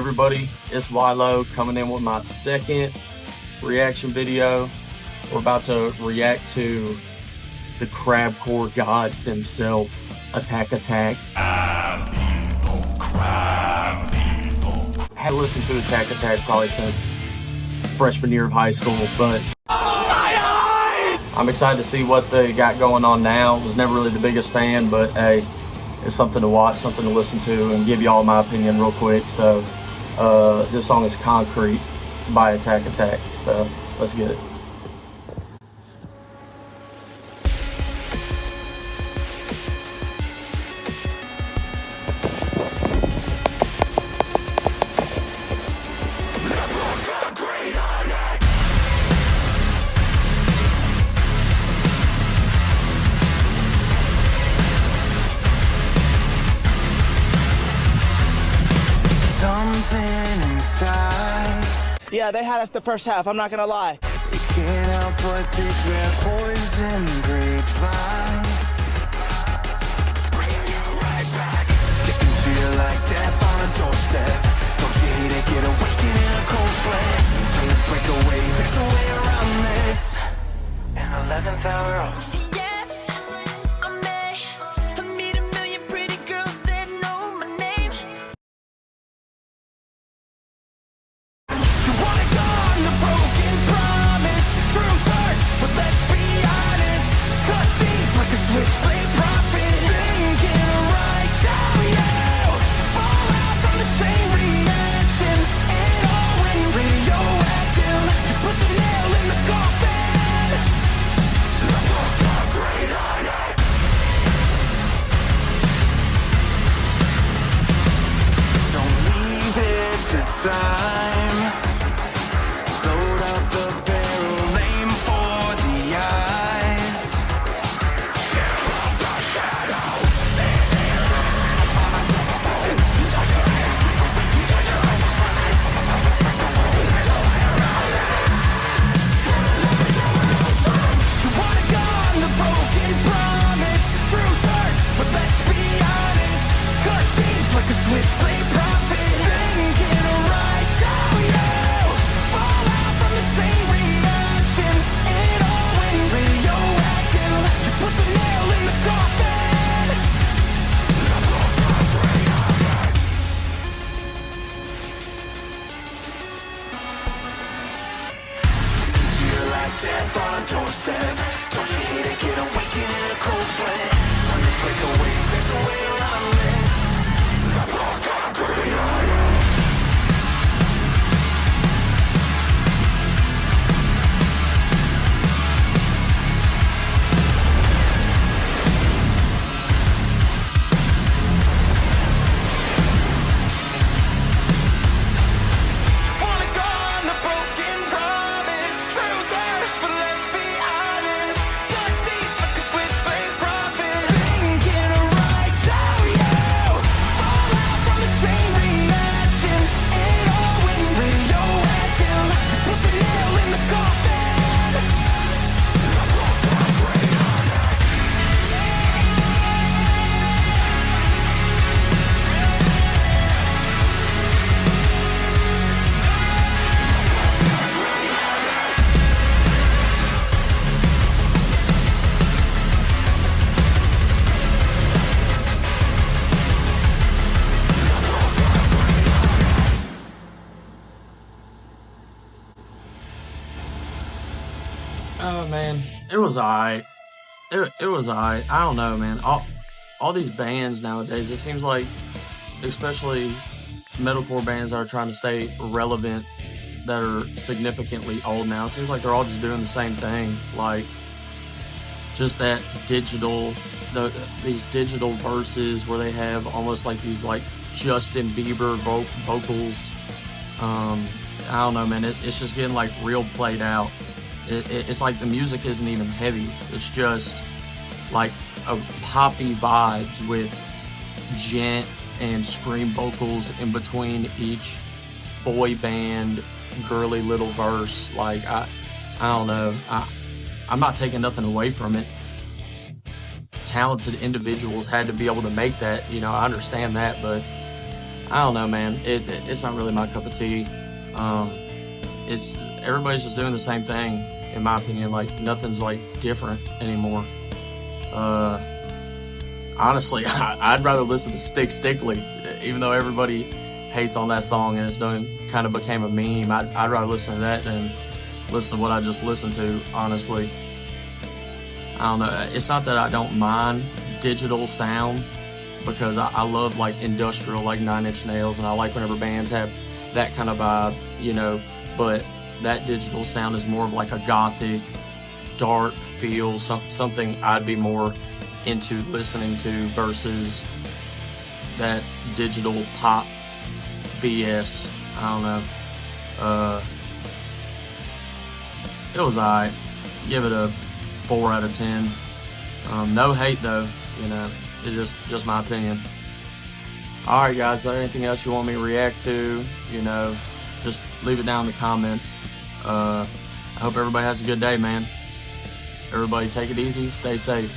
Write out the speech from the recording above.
everybody? It's Wilo coming in with my second reaction video. We're about to react to the crabcore gods themselves, Attack Attack. I haven't listened to Attack Attack probably since freshman year of high school, but I'm excited to see what they got going on now. Was never really the biggest fan, but hey, it's something to watch, something to listen to, and give y'all my opinion real quick. So this song is Concrete by Attack Attack, so let's get it. Yeah, they had us the first half, I'm not gonna lie. You can't help but pick their poison grapevine. Bringing you right back, sticking to you like death on a doorstep. Don't you hate it, get awakened in a cold sweat. Until you break away, there's a way around this. An 11th hour. Time. Load up the barrel, aim for the eyes. Fill up the shadow. You wanna go on the broken promise. Truth hurts, but let's be honest. Cut deep like a switchblade prophet. Death on a doorstep. Don't you hate it, get awakened in a cold sweat. Time to break away, there's a way around this. Oh man, it was alright. It was alright. I don't know, man. All these bands nowadays, it seems like, especially metalcore bands that are trying to stay relevant, that are significantly old now, it seems like they're all just doing the same thing. Like, just that digital, these digital verses where they have almost like these like Justin Bieber vocals. I don't know, man. It's just getting like real played out. It's like the music isn't even heavy. It's just like a poppy vibes with gent and scream vocals in between each boy band girly little verse. Like I don't know. I'm not taking nothing away from it. Talented individuals had to be able to make that, you know, I understand that, but I don't know, man. It's not really my cup of tea. It's everybody's just doing the same thing, in my opinion. Like nothing's like different anymore. Honestly, I'd rather listen to Stick Stickly, even though everybody hates on that song and it's kind of became a meme. I'd rather listen to that than listen to what I just listened to. Honestly, I don't know. It's not that I don't mind digital sound, because I love like industrial, like Nine Inch Nails, and I like whenever bands have that kind of vibe, you know. But that digital sound is more of like a gothic, dark feel, something I'd be more into listening to versus that digital pop BS. I don't know. It was alright. Give it a 4 out of 10. No hate though, you know. It's just my opinion. Alright guys, is there anything else you want me to react to? You know, just leave it down in the comments. I hope everybody has a good day, man. Everybody take it easy, stay safe.